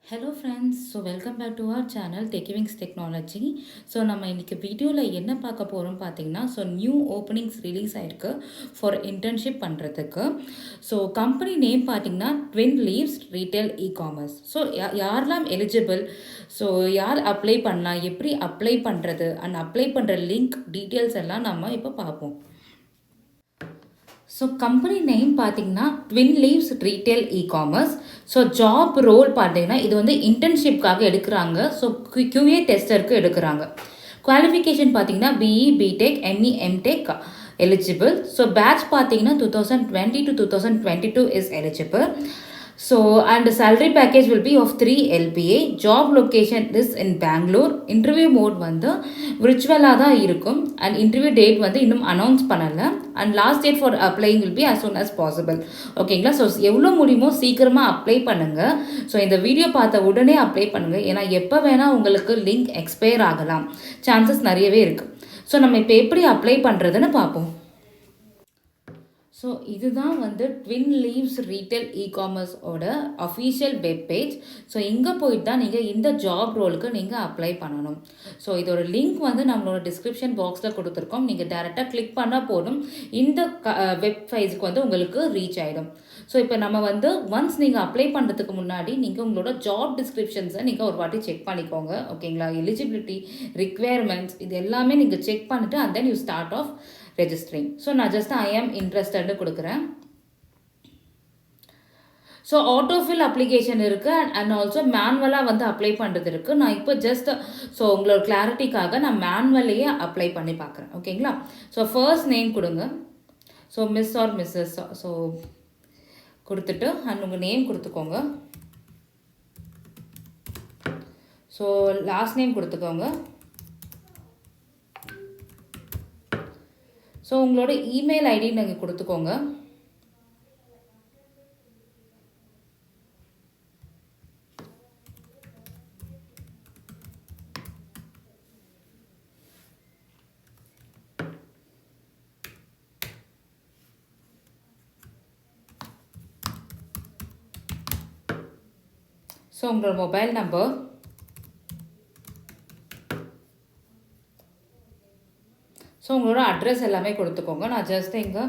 Hello friends, so welcome back to our channel Techiwings technology. So நம்ம இன்றைக்கி வீடியோவில் என்ன பார்க்க போகிறோம் பார்த்தீங்கன்னா, ஸோ நியூ ஓப்பனிங்ஸ் ரிலீஸ் ஆகிருக்கு ஃபார் இன்டர்ன்ஷிப் பண்ணுறதுக்கு. ஸோ கம்பெனி நேம் பார்த்தீங்கன்னா Twin Leaves retail ecommerce. So யாரெல்லாம் எலிஜிபிள், ஸோ யார் அப்ளை பண்ணலாம், எப்படி அப்ளை பண்ணுறது அண்ட் அப்ளை பண்ணுற லிங்க் டீட்டெயில்ஸ் எல்லாம் நம்ம இப்போ பார்ப்போம். ஸோ கம்பெனி நேம் பார்த்தீங்கன்னா Twin Leaves retail ecommerce. So job role பார்த்தீங்கன்னா இது வந்து இன்டர்ன்ஷிப்காக எடுக்கிறாங்க. ஸோ QA டெஸ்டருக்கு எடுக்கிறாங்க. குவாலிஃபிகேஷன் பார்த்தீங்கன்னா BE B Tech ME M Tech eligible. So batch பார்த்தீங்கன்னா 2020 to 2022 is eligible. So and the salary package will be of 3 LPA. Job location is in Bangalore. Interview mode வந்து virtual-ஆ தான் இருக்கும் and interview date வந்து இன்னும் announce பண்ணல and last date for applying will be as soon as possible. ஓகேங்களா? So எவ்வளோ முடியுமோ சீக்கிரமாக அப்ளை பண்ணுங்க. ஸோ இந்த வீடியோ பார்த்த உடனே அப்ளை பண்ணுங்க. ஏன்னா எப்போ வேணால் உங்களுக்கு லிங்க் எக்ஸ்பயர் ஆகலாம், சான்சஸ் நிறையவே இருக்குது. ஸோ நம்ம இப்போ எப்படி அப்ளை பண்ணுறதுன்னு பார்ப்போம். ஸோ இதுதான் வந்து ட்வின் லீவ்ஸ் ரீட்டைல் இகாமர்ஸோட அஃபீஷியல் வெப் பேஜ். ஸோ இங்கே போயிட்டு தான் நீங்கள் இந்த ஜாப் ரோலுக்கு நீங்கள் அப்ளை பண்ணணும். ஸோ இதோட லிங்க் வந்து நம்மளோட டிஸ்கிரிப்ஷன் பாக்ஸில் கொடுத்துருக்கோம். நீங்கள் டேரெக்டாக கிளிக் பண்ணால் போதும், இந்த வெப் பேஜுக்கு வந்து உங்களுக்கு ரீச் ஆகிடும். ஸோ இப்போ நம்ம வந்து ஒன்ஸ் நீங்கள் அப்ளை பண்ணுறதுக்கு முன்னாடி நீங்கள் உங்களோட ஜாப் டிஸ்கிரிப்ஷன்ஸை நீங்கள் ஒரு வாட்டி செக் பண்ணிக்கோங்க. ஓகேங்களா? எலிஜிபிலிட்டி, ரிக்வயர்மெண்ட்ஸ் இது எல்லாமே நீங்கள் செக் பண்ணிவிட்டு and then you start of registering. So நான் ஜஸ்ட் ஐ ஆம் இன்ட்ரெஸ்டட்னு கொடுக்குறேன். ஸோ ஆட்டோஃபில் அப்ளிகேஷன் இருக்குது அண்ட் ஆல்சோ மேனுவலாக வந்து அப்ளை பண்ணுறது இருக்குது. நான் இப்போ ஜஸ்ட் ஸோ உங்களோட கிளாரிட்டிக்காக நான் மேனுவலையே அப்ளை பண்ணி பார்க்குறேன். ஓகேங்களா? ஸோ ஃபர்ஸ்ட் நேம் கொடுங்க. So miss or missus so கொடுத்துட்டு அண்ட் உங்கள் நேம் கொடுத்துக்கோங்க. ஸோ லாஸ்ட் நேம் கொடுத்துக்கோங்க. ஸோ உங்களோட இமெயில் ஐடி நீங்கள் கொடுத்துக்கோங்க. ஸோ உங்களோட மொபைல் நம்பர், ஸோ உங்களோட அட்ரஸ் எல்லாமே கொடுத்துக்கோங்க. நான் ஜஸ்ட் இங்கே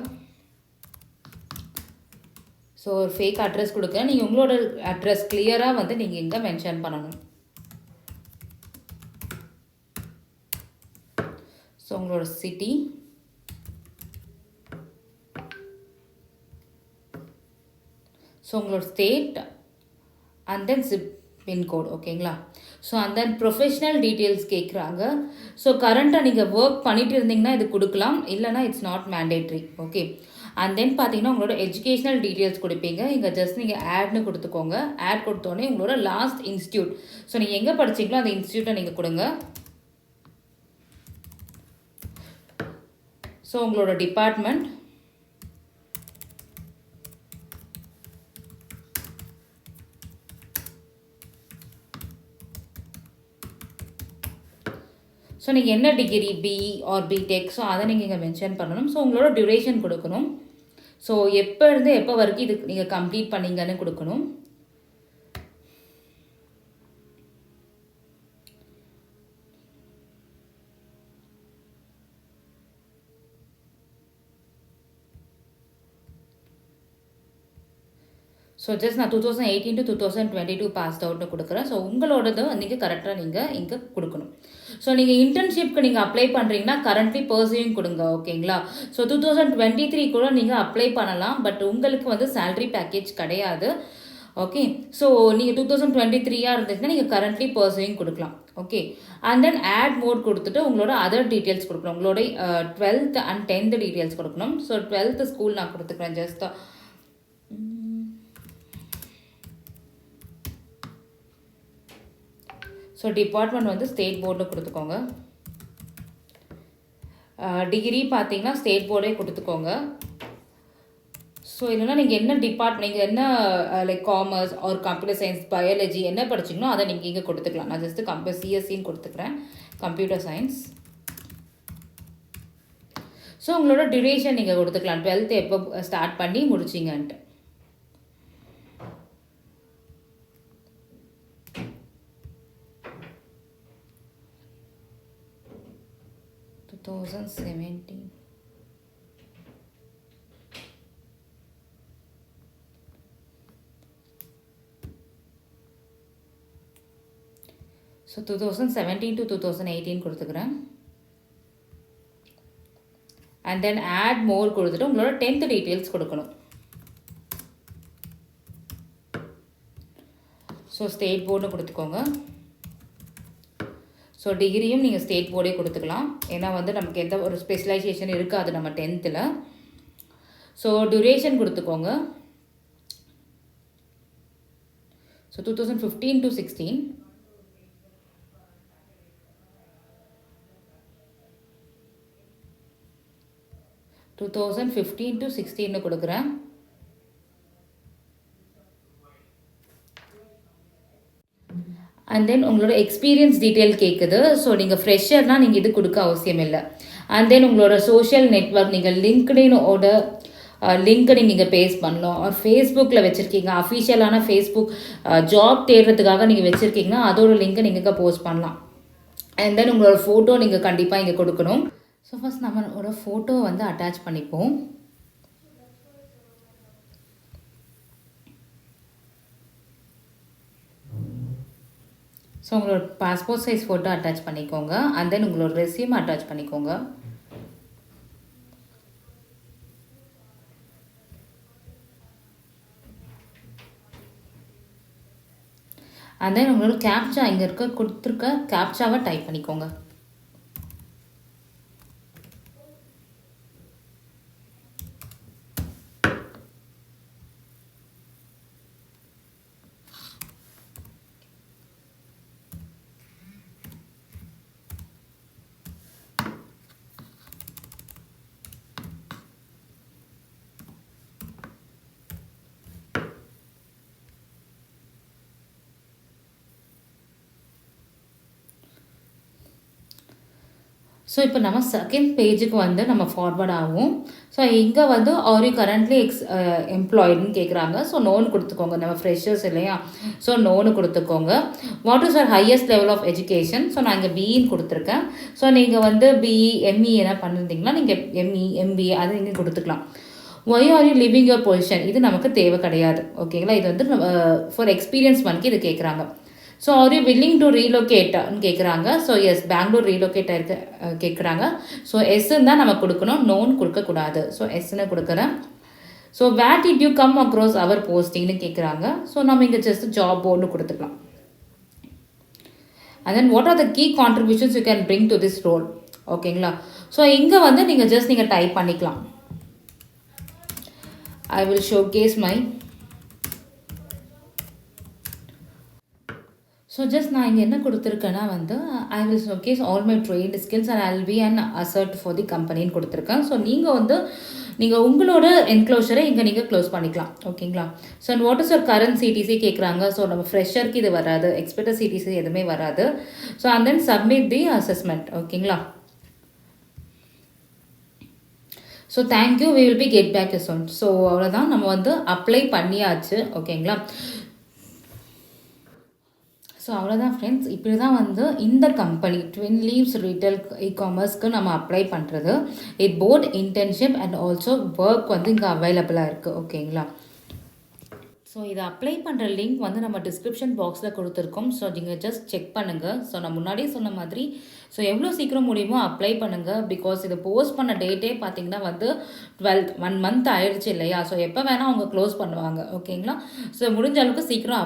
ஸோ ஒரு ஃபேக் அட்ரஸ் கொடுக்குறேன். நீங்கள் உங்களோட அட்ரஸ் கிளியராக வந்து நீங்கள் இங்கே மென்ஷன் பண்ணணும். ஸோ உங்களோட சிட்டி, ஸோ உங்களோட state and then zip pincode. ஓகேங்களா? So and then professional details கேட்குறாங்க. ஸோ கரண்ட்டாக நீங்கள் ஒர்க் பண்ணிட்டு இருந்தீங்கன்னா இது கொடுக்கலாம், இல்லைனா it's not mandatory. Okay. And then பார்த்தீங்கன்னா உங்களோட எஜுகேஷ்னல் டீட்டெயில்ஸ் கொடுப்பீங்க. இங்கே ஜஸ்ட் நீங்கள் ஆட்னு கொடுத்துக்கோங்க. ஆட் கொடுத்தோடனே உங்களோட லாஸ்ட் இன்ஸ்டியூட், ஸோ நீங்கள் எங்கே படிச்சிங்களோ அந்த இன்ஸ்டியூட்டை நீங்கள் கொடுங்க. ஸோ உங்களோட டிபார்ட்மெண்ட், ஸோ நீங்கள் என்ன degree, BE or B Tech, so அதை நீங்கள் இங்கே மென்ஷன் பண்ணணும். ஸோ உங்களோட டியூரேஷன் கொடுக்கணும். ஸோ எப்போ இருந்து எப்போ வரைக்கும் இது நீங்கள் கம்ப்ளீட் பண்ணீங்கன்னு கொடுக்கணும். ஸோ ஜஸ்ட் நான் 2018 to 2022 பாஸ்ட் அவுட்னு கொடுக்குறேன். ஸோ உங்களோடது நீங்கள் கரெக்டாக நீங்கள் இங்கே கொடுக்கணும். ஸோ நீங்கள் இன்டர்ன்ஷிப்க்கு நீங்கள் அப்ளை பண்ணுறீங்கன்னா கரண்ட்லி பர்சூவிங் கொடுங்க. ஓகேங்களா? ஸோ 2023 கூட நீங்கள் அப்ளை பண்ணலாம், பட் உங்களுக்கு வந்து சேலரி பேக்கேஜ் கிடையாது. ஓகே. ஸோ நீங்கள் 2023 இருந்துச்சுன்னா நீங்கள் கரண்ட்லி பர்சூவிங் கொடுக்கலாம். Okay. And then add mode கொடுத்துட்டு உங்களோட அதர் டீட்டெயில்ஸ் கொடுக்கணும். உங்களோட 12th அண்ட் 10th டீட்டெயில்ஸ் கொடுக்கணும். ஸோ 12th ஸ்கூல் நான் கொடுத்துக்கிறேன். ஜஸ்ட் ஸோ டிபார்ட்மெண்ட் வந்து ஸ்டேட் போர்டு கொடுத்துக்கோங்க. டிகிரி பார்த்தீங்கன்னா ஸ்டேட் போர்டே கொடுத்துக்கோங்க. ஸோ இல்லைனா நீங்கள் என்ன டிபார்ட்மெண்ட், நீங்கள் என்ன like commerce or computer science, biology என்ன படிச்சிங்களோ அதை நீங்கள் இங்கே கொடுத்துக்கலாம். நான் ஜஸ்ட்டு சிஎஸ்சின்னு கொடுத்துக்கிறேன், கம்ப்யூட்டர் சயின்ஸ். ஸோ உங்களோட டியூரேஷன் நீங்கள் கொடுத்துக்கலாம், 12th எப்போ ஸ்டார்ட் பண்ணி முடிச்சிங்கன்ட்டு. 2017. ஸோ 2017 to 2018 கொடுத்துக்கிறேன். அண்ட் தென் ஆட் மோர் கொடுத்துட்டு உங்களோட 10th டீட்டெயில்ஸ் கொடுக்கணும். ஸோ ஸ்டேட் போர்டு கொடுத்துக்கோங்க. ஸோ டிகிரியும் நீங்கள் ஸ்டேட் போர்டே கொடுத்துக்கலாம். ஏன்னா வந்து நமக்கு எந்த ஒரு ஸ்பெஷலைசேஷன் இருக்காது நம்ம 10th. ஸோ டியூரேஷன் கொடுத்துக்கோங்க. So 2015 to 16. டூ 2015 to 16 கொடுக்குறேன். அண்ட் தென் உங்களோட எக்ஸ்பீரியன்ஸ் டீட்டெயில் கேட்குது. ஸோ நீங்கள் ஃப்ரெஷர்னால் நீங்கள் இது கொடுக்க அவசியம் இல்லை. அண்ட் தென் உங்களோட சோஷியல் நெட்ஒர்க் நீங்கள் லிங்க்டினோட லிங்க்கை நீங்கள் பேஸ்ட் பண்ணலாம். ஒரு ஃபேஸ்புக்கில் வச்சுருக்கீங்க, அஃபிஷியலான ஃபேஸ்புக் ஜாப் தேடுறதுக்காக நீங்கள் வச்சுருக்கீங்கன்னா அதோட லிங்க்கை நீங்கள் போஸ்ட் பண்ணலாம். அண்ட் தென் உங்களோட ஃபோட்டோ நீங்கள் கண்டிப்பாக இங்கே கொடுக்கணும். ஸோ ஃபஸ்ட் நம்மளோட ஃபோட்டோ வந்து அட்டாச் பண்ணிப்போம். ஸோ உங்களோட பாஸ்போர்ட் சைஸ் ஃபோட்டோ அட்டாச் பண்ணிக்கோங்க. அண்ட் தென் உங்களோட ரெஸ்யூம் அட்டாச் பண்ணிக்கோங்க. அண்ட் தென் உங்களோட கேப்சா இங்கே கொடுத்துருக்க கேப்சாவை டைப் பண்ணிக்கோங்க. ஸோ இப்போ நம்ம செகண்ட் பேஜுக்கு வந்து நம்ம ஃபார்வர்ட் ஆகும். ஸோ இங்கே வந்து ஆர் யூ கரண்ட்லி எம்ப்ளாய்டுன்னு கேட்குறாங்க. ஸோ நோன்னு கொடுத்துக்கோங்க. நம்ம ஃப்ரெஷர்ஸ் இல்லையா, ஸோ நோன்னு கொடுத்துக்கோங்க. What is or highest level of education? So நான் இங்கே பிஇன்னு கொடுத்துருக்கேன். ஸோ நீங்கள் வந்து பிஇ எம்இ என்ன பண்ணியிருந்தீங்கன்னா நீங்கள் எம்இ எம்பிஏ அது நீங்கள் கொடுத்துக்கலாம். Why are you living your position? இது நமக்கு தேவை கிடையாது. ஓகேங்களா, இது வந்து ஃபார் எக்ஸ்பீரியன்ஸ் மந்த்க்கு இது கேட்குறாங்க. So are you willing to ரீலோகேட்னு கேட்குறாங்க. ஸோ எஸ், பெங்களூர் ரீலோகேட் ஆகிருக்கு கேட்குறாங்க. ஸோ எஸ்ன்னு தான் நம்ம கொடுக்கணும், நோன்னு கொடுக்கக்கூடாது. ஸோ எஸ்ன்னு கொடுக்குறேன். So where did you come across our போஸ்டிங்னு கேட்குறாங்க. ஸோ நம்ம இங்கே ஜஸ்ட் ஜாப் போர்டுன்னு கொடுத்துக்கலாம். And then what are the key contributions you can bring to this role? ஓகேங்களா, ஸோ இங்கே வந்து நீங்கள் ஜஸ்ட் நீங்கள் டைப் பண்ணிக்கலாம். I will showcase my. So just நான் இங்கே என்ன கொடுத்துருக்கேன்னா வந்து I will showcase all my trade skills and I will be an asset for the கம்பெனின்னு கொடுத்துருக்கேன். ஸோ நீங்கள் வந்து நீங்கள் உங்களோட என்க்ளோஷரை இங்கே நீங்கள் க்ளோஸ் பண்ணிக்கலாம். ஓகேங்களா, so and what is your current CTC கேட்குறாங்க. ஸோ நம்ம ஃப்ரெஷருக்கு இது வராது, எக்ஸ்பெக்டட் சிடிசி எதுவுமே வராது. So and then submit the assessment. ஓகேங்களா, so thank you, we will be get back you soon. So அவ்வளோதான், நம்ம வந்து அப்ளை பண்ணியாச்சு. ஓகேங்களா, ஸோ அவ்வளோதான் ஃப்ரெண்ட்ஸ். இப்படி தான் வந்து இந்த கம்பெனி ட்வின்லீவ்ஸ் ரீட்டைல் இகாமர்ஸ்க்கு நம்ம அப்ளை பண்ணுறது. It both internship and also work வந்து இங்கே அவைலபிளாக இருக்குது. ஓகேங்களா, ஸோ இதை அப்ளை பண்ணுற லிங்க் வந்து நம்ம டிஸ்கிரிப்ஷன் பாக்ஸில் கொடுத்துருக்கோம். ஸோ நீங்கள் ஜஸ்ட் செக் பண்ணுங்கள். ஸோ நான் முன்னாடியே சொன்ன மாதிரி ஸோ எவ்வளோ சீக்கிரம் முடியுமோ அப்ளை பண்ணுங்கள். பிகாஸ் இதை போஸ்ட் பண்ண டேட்டே பார்த்தீங்கன்னா வந்து 12 1 month ஆயிடுச்சு இல்லையா. ஸோ எப்போ வேணால் அவங்க க்ளோஸ் பண்ணுவாங்க. ஓகேங்களா, ஸோ முடிஞ்ச அளவுக்கு சீக்கிரம்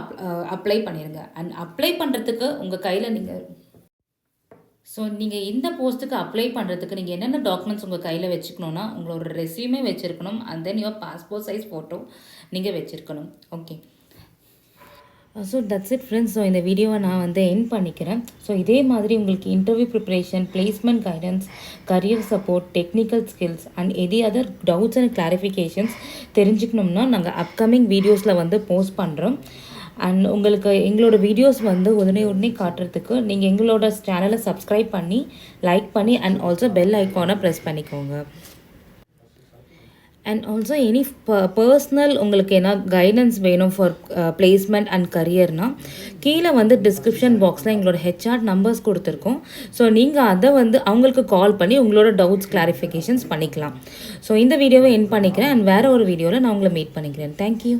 அப்ளை பண்ணிடுங்க. அண்ட் அப்ளை பண்ணுறதுக்கு உங்கள் கையில் நீங்கள் இந்த போஸ்ட்டுக்கு அப்ளை பண்ணுறதுக்கு நீங்கள் என்னென்ன டாக்குமெண்ட்ஸ் உங்கள் கையில் வச்சுக்கணுன்னா உங்களோட ரெஸ்யூமே வச்சுருக்கணும். And then your passport size photo நீங்கள் வச்சுருக்கணும். Okay, so that's it friends. So இந்த வீடியோவை நான் வந்து எண்ட் பண்ணிக்கிறேன். ஸோ இதே மாதிரி உங்களுக்கு interview preparation, placement guidance, career support, technical skills and any other doubts and clarifications தெரிஞ்சுக்கணும்னா நாங்கள் அப்கமிங் வீடியோஸில் வந்து போஸ்ட் பண்ணுறோம். அண்ட் உங்களுக்கு எங்களோட வீடியோஸ் வந்து உடனே காட்டுறதுக்கு நீங்கள் எங்களோட சேனலை சப்ஸ்கிரைப் பண்ணி லைக் பண்ணி அண்ட் ஆல்சோ பெல் ஐக்கானை ப்ரெஸ் பண்ணிக்கோங்க. அண்ட் ஆல்சோ எனி பர்சனல் உங்களுக்கு என்ன கைடன்ஸ் வேணும் ஃபார் பிளேஸ்மெண்ட் அண்ட் கரியர்னால் கீழே வந்து டிஸ்கிரிப்ஷன் பாக்ஸில் எங்களோட ஹெச்ஆர் நம்பர்ஸ் கொடுத்துருக்கோம். ஸோ நீங்கள் அதை வந்து அவங்களுக்கு கால் பண்ணி உங்களோட டவுட்ஸ் கிளாரிஃபிகேஷன்ஸ் பண்ணிக்கலாம். ஸோ இந்த வீடியோவை என் பண்ணிக்கிறேன் அண்ட் வேறு ஒரு வீடியோவில் நான் உங்களை மீட் பண்ணிக்கிறேன். தேங்க்யூ.